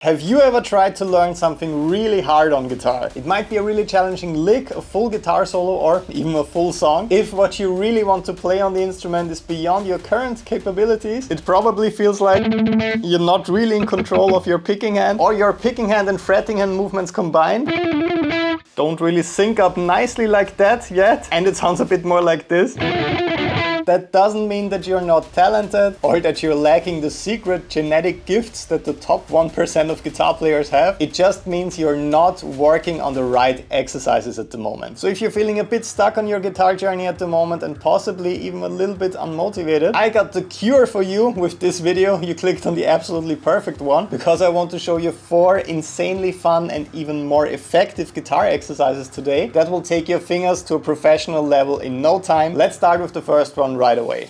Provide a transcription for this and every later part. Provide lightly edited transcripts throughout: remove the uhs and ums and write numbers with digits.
Have you ever tried to learn something really hard on guitar? It might be a really challenging lick, a full guitar solo, or even a full song. If what you really want to play on the instrument is beyond your current capabilities, it probably feels like you're not really in control of your picking hand, or your picking hand and fretting hand movements combined don't really sync up nicely like that yet, and it sounds a bit more like this. That doesn't mean that you're not talented or that you're lacking the secret genetic gifts that the top 1% of guitar players have. It just means you're not working on the right exercises at the moment. So if you're feeling a bit stuck on your guitar journey at the moment and possibly even a little bit unmotivated, I got the cure for you with this video. You clicked on the absolutely perfect one, because I want to show you 4 insanely fun and even more effective guitar exercises today that will take your fingers to a professional level in no time. Let's start with the first one right away.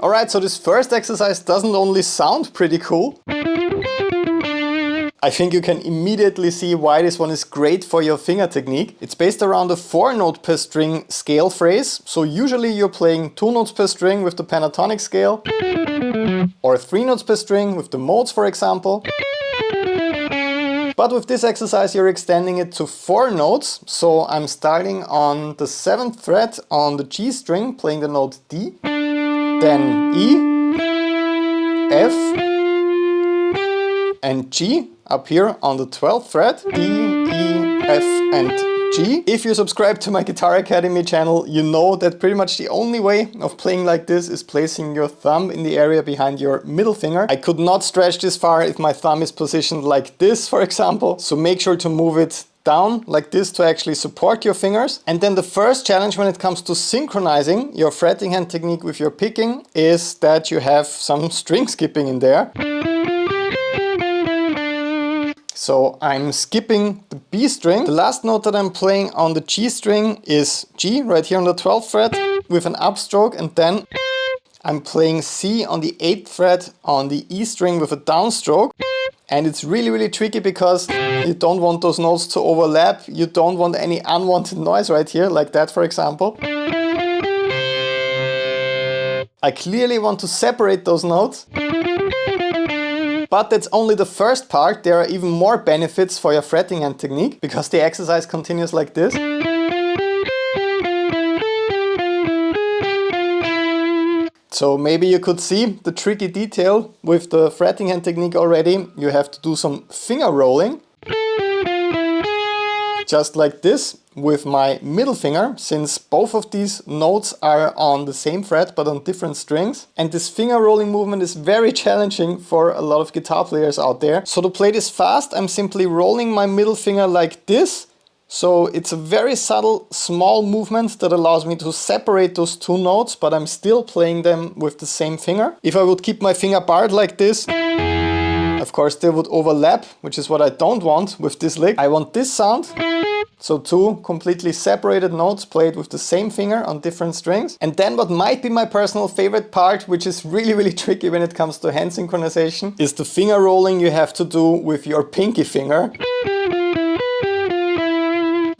Alright, so this first exercise doesn't only sound pretty cool, I think you can immediately see why this one is great for your finger technique. It's based around a 4-note per string scale phrase. So usually you're playing 2 notes per string with the pentatonic scale, or 3 notes per string with the modes, for example. But with this exercise you're extending it to 4 notes. So I'm starting on the 7th fret on the G string, playing the note D, then E, F, and G. Up here on the 12th fret, D, E, F, and G. If you subscribe to my Guitar Academy channel, you know that pretty much the only way of playing like this is placing your thumb in the area behind your middle finger. I could not stretch this far if my thumb is positioned like this, for example. So make sure to move it down like this to actually support your fingers. And then the first challenge when it comes to synchronizing your fretting hand technique with your picking is that you have some string skipping in there. So I'm skipping the B string. The last note that I'm playing on the G string is G, right here on the 12th fret with an upstroke, and then I'm playing C on the 8th fret on the E string with a downstroke. And it's really tricky because you don't want those notes to overlap. You don't want any unwanted noise right here, like that, for example. I clearly want to separate those notes. But that's only the first part. There are even more benefits for your fretting hand technique, because the exercise continues like this. So maybe you could see the tricky detail with the fretting hand technique already. You have to do some finger rolling. Just like this with my middle finger, since both of these notes are on the same fret but on different strings. And this finger rolling movement is very challenging for a lot of guitar players out there. So to play this fast, I'm simply rolling my middle finger like this. So it's a very subtle, small movement that allows me to separate those 2 notes, but I'm still playing them with the same finger. If I would keep my finger barred like this, of course they would overlap, which is what I don't want with this lick. I want this sound. So 2 completely separated notes played with the same finger on different strings. And then what might be my personal favorite part, which is really tricky when it comes to hand synchronization, is the finger rolling you have to do with your pinky finger.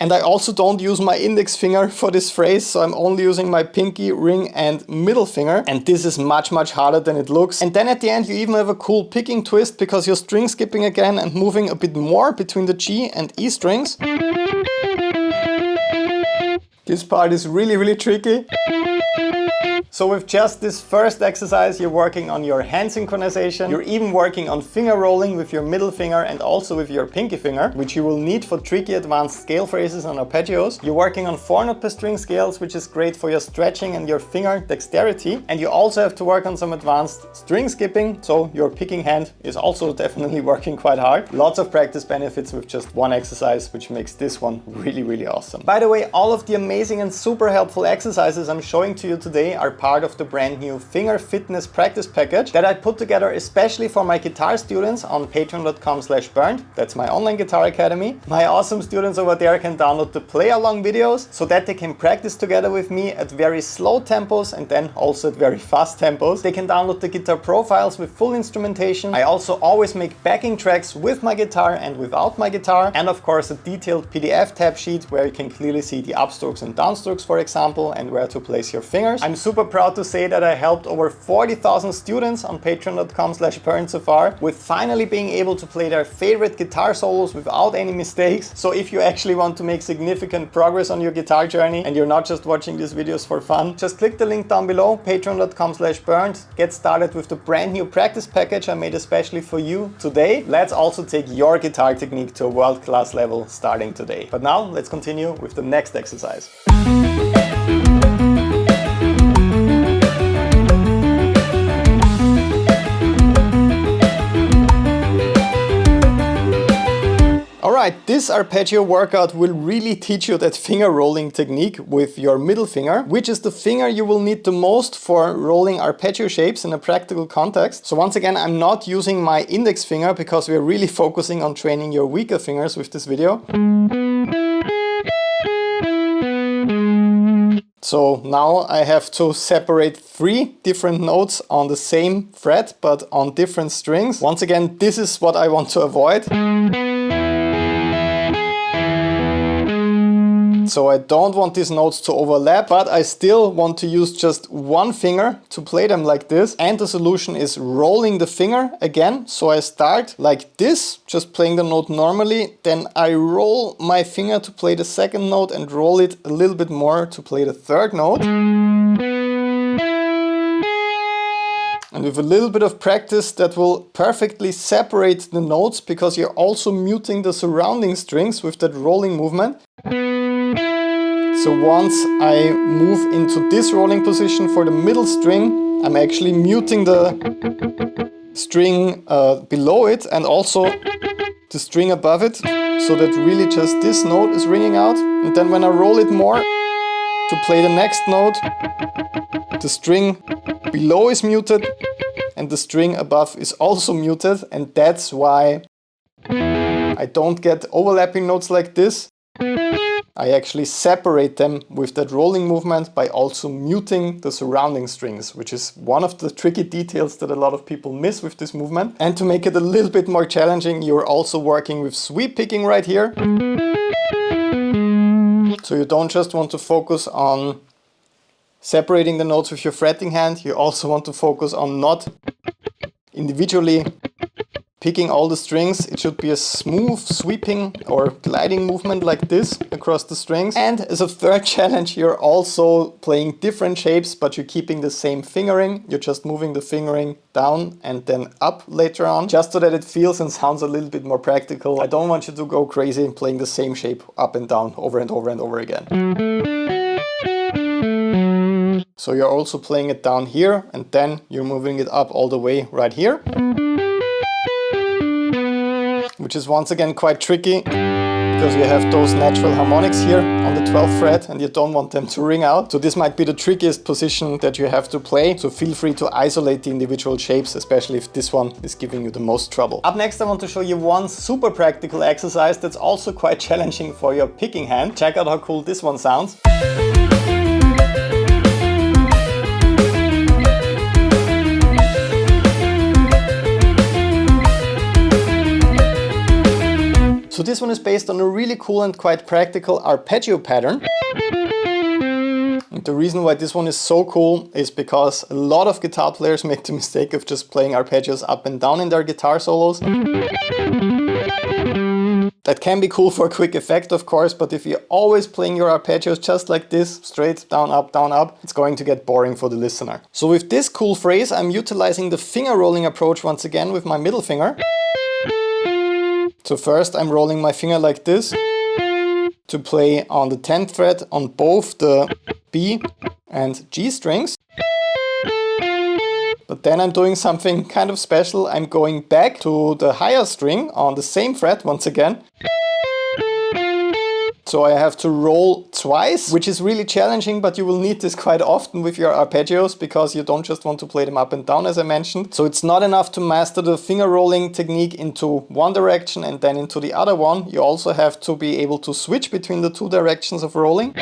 And I also don't use my index finger for this phrase, so I'm only using my pinky, ring and middle finger. And this is much harder than it looks. And then at the end you even have a cool picking twist, because you're string skipping again and moving a bit more between the G and E strings. This part is really tricky. So with just this first exercise, you're working on your hand synchronization. You're even working on finger rolling with your middle finger and also with your pinky finger, which you will need for tricky advanced scale phrases and arpeggios. You're working on 4-note per string scales, which is great for your stretching and your finger dexterity. And you also have to work on some advanced string skipping, so your picking hand is also definitely working quite hard. Lots of practice benefits with just one exercise, which makes this one really awesome. By the way, all of the amazing and super helpful exercises I'm showing to you today are part part of the brand new Finger Fitness Practice Package that I put together especially for my guitar students on patreon.com/bernd. That's my online guitar academy. My awesome students over there can download the play along videos so that they can practice together with me at very slow tempos and then also at very fast tempos. They can download the guitar profiles with full instrumentation. I also always make backing tracks with my guitar and without my guitar, and of course a detailed PDF tab sheet where you can clearly see the upstrokes and downstrokes, for example, and where to place your fingers. I'm super proud to say that I helped over 40,000 students on patreon.com/bernd so far with finally being able to play their favorite guitar solos without any mistakes. So if you actually want to make significant progress on your guitar journey and you're not just watching these videos for fun, just click the link down below, patreon.com/bernd. Get started with the brand new practice package I made especially for you today. Let's also take your guitar technique to a world-class level starting today. But now let's continue with the next exercise. Alright, this arpeggio workout will really teach you that finger rolling technique with your middle finger, which is the finger you will need the most for rolling arpeggio shapes in a practical context. So once again, I'm not using my index finger because we're really focusing on training your weaker fingers with this video. So now I have to separate 3 different notes on the same fret but on different strings. Once again, this is what I want to avoid. So I don't want these notes to overlap, but I still want to use just one finger to play them like this. And the solution is rolling the finger again. So I start like this, just playing the note normally. Then I roll my finger to play the second note and roll it a little bit more to play the third note. And with a little bit of practice, that will perfectly separate the notes because you're also muting the surrounding strings with that rolling movement. So once I move into this rolling position for the middle string, I'm actually muting the string below it and also the string above it, so that really just this note is ringing out. And then when I roll it more to play the next note, the string below is muted and the string above is also muted, and that's why I don't get overlapping notes like this. I actually separate them with that rolling movement by also muting the surrounding strings, which is one of the tricky details that a lot of people miss with this movement. And to make it a little bit more challenging, you're also working with sweep picking right here. So you don't just want to focus on separating the notes with your fretting hand, you also want to focus on not individually picking all the strings. It should be a smooth sweeping or gliding movement like this across the strings. And as a third challenge, you're also playing different shapes, but you're keeping the same fingering. You're just moving the fingering down and then up later on, just so that it feels and sounds a little bit more practical. I don't want you to go crazy playing the same shape up and down over and over and over again. So you're also playing it down here and then you're moving it up all the way right here. Which is once again quite tricky because you have those natural harmonics here on the 12th fret and you don't want them to ring out. So this might be the trickiest position that you have to play. So feel free to isolate the individual shapes, especially if this one is giving you the most trouble. Up next, I want to show you one super practical exercise that's also quite challenging for your picking hand. Check out how cool this one sounds. So this one is based on a really cool and quite practical arpeggio pattern. And the reason why this one is so cool is because a lot of guitar players make the mistake of just playing arpeggios up and down in their guitar solos. That can be cool for a quick effect, of course, but if you're always playing your arpeggios just like this, straight down, up, it's going to get boring for the listener. So with this cool phrase, I'm utilizing the finger rolling approach once again with my middle finger. So first I'm rolling my finger like this to play on the 10th fret on both the B and G strings. But then I'm doing something kind of special. I'm going back to the higher string on the same fret once again So I have to roll twice, which is really challenging, but you will need this quite often with your arpeggios because you don't just want to play them up and down, as I mentioned. So it's not enough to master the finger rolling technique into one direction and then into the other one. You also have to be able to switch between the two directions of rolling.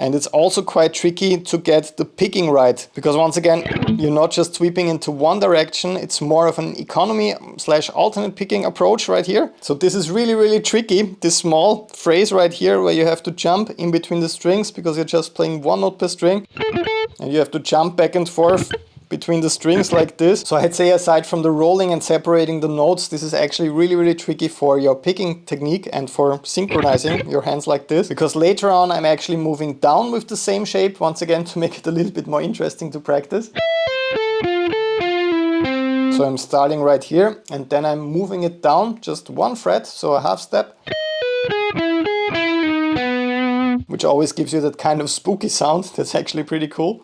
And it's also quite tricky to get the picking right, because once again, you're not just sweeping into one direction, it's more of an economy / alternate picking approach right here. So this is really, really tricky, this small phrase right here where you have to jump in between the strings because you're just playing one note per string. And you have to jump back and forth between the strings like this. So I'd say aside from the rolling and separating the notes, this is actually really, really tricky for your picking technique and for synchronizing your hands like this. Because later on I'm actually moving down with the same shape, once again to make it a little bit more interesting to practice. So I'm starting right here and then I'm moving it down just one fret, so a half step. Which always gives you that kind of spooky sound. That's actually pretty cool.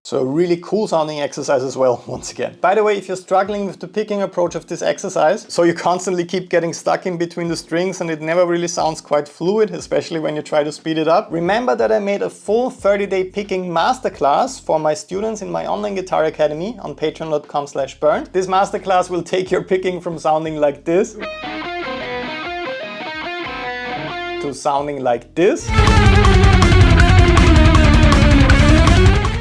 So a really cool sounding exercise as well, once again. By the way, if you're struggling with the picking approach of this exercise, so you constantly keep getting stuck in between the strings and it never really sounds quite fluid, especially when you try to speed it up, remember that I made a full 30-day picking masterclass for my students in my online guitar academy on patreon.com/bernd. This masterclass will take your picking from sounding like this to sounding like this.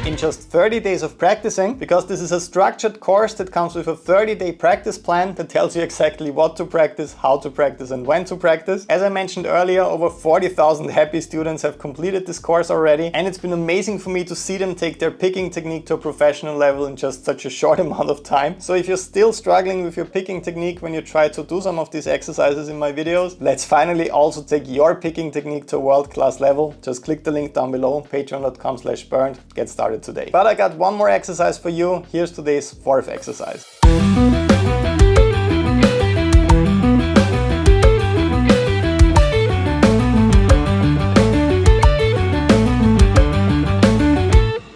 In just 30 days of practicing, because this is a structured course that comes with a 30-day practice plan that tells you exactly what to practice, how to practice and when to practice. As I mentioned earlier, over 40,000 happy students have completed this course already, and it's been amazing for me to see them take their picking technique to a professional level in just such a short amount of time. So if you're still struggling with your picking technique when you try to do some of these exercises in my videos, let's finally also take your picking technique to a world-class level. Just click the link down below, patreon.com/bernd, get started today. But I got one more exercise for you. Here's today's 4th exercise.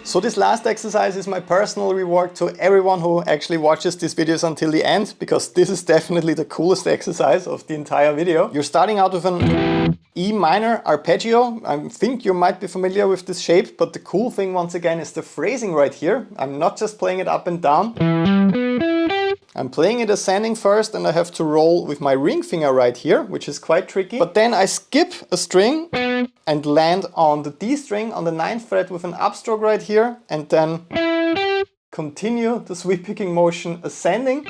So this last exercise is my personal reward to everyone who actually watches these videos until the end, because this is definitely the coolest exercise of the entire video. You're starting out with an E minor arpeggio. I think you might be familiar with this shape, but the cool thing once again is the phrasing right here. I'm not just playing it up and down. I'm playing it ascending first and I have to roll with my ring finger right here, which is quite tricky. But then I skip a string and land on the D string on the 9th fret with an upstroke right here, and then continue the sweep picking motion ascending.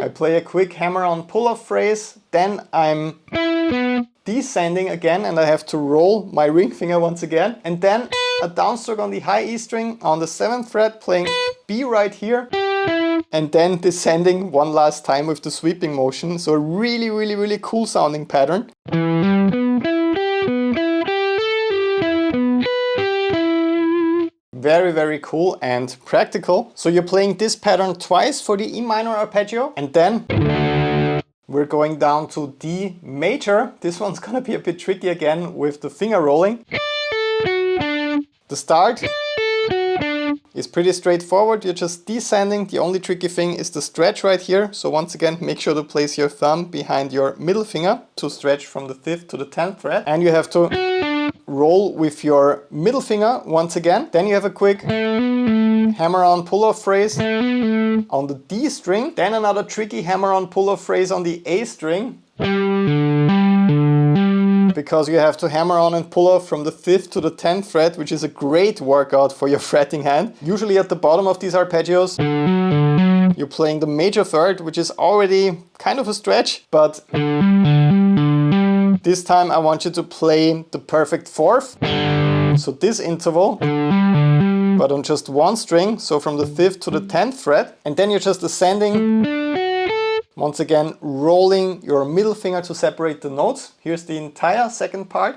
I play a quick hammer-on pull-off phrase, then I'm descending again and I have to roll my ring finger once again, and then a downstroke on the high E string on the 7th fret, playing B right here, and then descending one last time with the sweeping motion. So a really, really, really cool sounding pattern. Very, very cool and practical. So you're playing this pattern twice for the E minor arpeggio, and then we're going down to D major. This one's gonna be a bit tricky again with the finger rolling. The start is pretty straightforward. You're just descending. The only tricky thing is the stretch right here. So once again, make sure to place your thumb behind your middle finger to stretch from the 5th to the 10th fret. And you have to roll with your middle finger once again. Then you have a quick hammer-on pull-off phrase on the D string. Then another tricky hammer-on pull-off phrase on the A string, because you have to hammer on and pull off from the 5th to the 10th fret, which is a great workout for your fretting hand. Usually at the bottom of these arpeggios, you're playing the major 3rd, which is already kind of a stretch, but this time I want you to play the perfect 4th. So this interval, but on just one string, so from the 5th to the 10th fret, and then you're just ascending. Once again, rolling your middle finger to separate the notes. Here's the entire second part.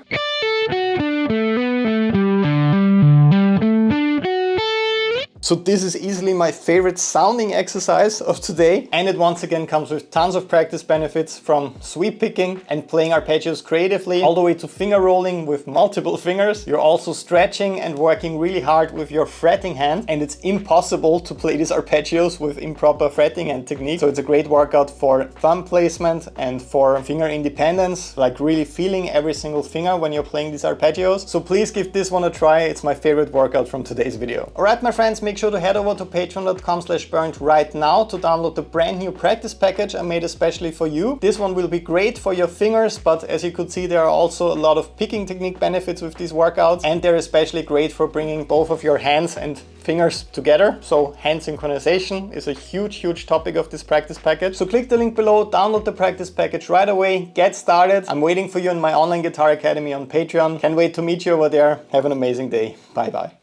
So this is easily my favorite sounding exercise of today. And it once again comes with tons of practice benefits, from sweep picking and playing arpeggios creatively, all the way to finger rolling with multiple fingers. You're also stretching and working really hard with your fretting hand, and it's impossible to play these arpeggios with improper fretting hand technique. So it's a great workout for thumb placement and for finger independence, like really feeling every single finger when you're playing these arpeggios. So please give this one a try. It's my favorite workout from today's video. Alright my friends, make sure to head over to patreon.com/bernd right now to download the brand new practice package I made especially for you. This one will be great for your fingers, but as you could see, there are also a lot of picking technique benefits with these workouts, and they're especially great for bringing both of your hands and fingers together. So hand synchronization is a huge topic of this practice package. So click the link below, download the practice package right away, get started. I'm waiting for you in my online guitar academy on Patreon. Can't wait to meet you over there. Have an amazing day. Bye bye.